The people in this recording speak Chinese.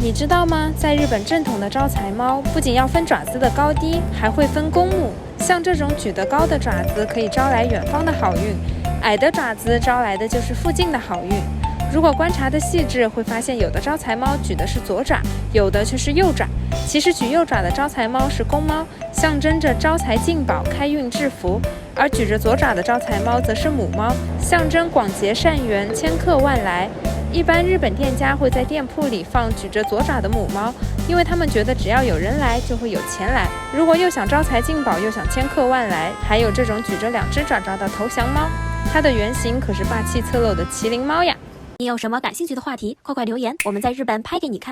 你知道吗？在日本，正统的招财猫不仅要分爪子的高低，还会分公母。像这种举得高的爪子可以招来远方的好运，矮的爪子招来的就是附近的好运。如果观察的细致，会发现有的招财猫举的是左爪，有的却是右爪。其实举右爪的招财猫是公猫，象征着招财进宝、开运致福；而举着左爪的招财猫则是母猫，象征广结善缘、千客万来。一般日本店家会在店铺里放举着左爪的母猫，因为他们觉得只要有人来，就会有钱来。如果又想招财进宝，又想千客万来，还有这种举着2只爪爪的投降猫，它的原型可是霸气侧漏的麒麟猫呀！你有什么感兴趣的话题，快快留言，我们在日本拍给你看。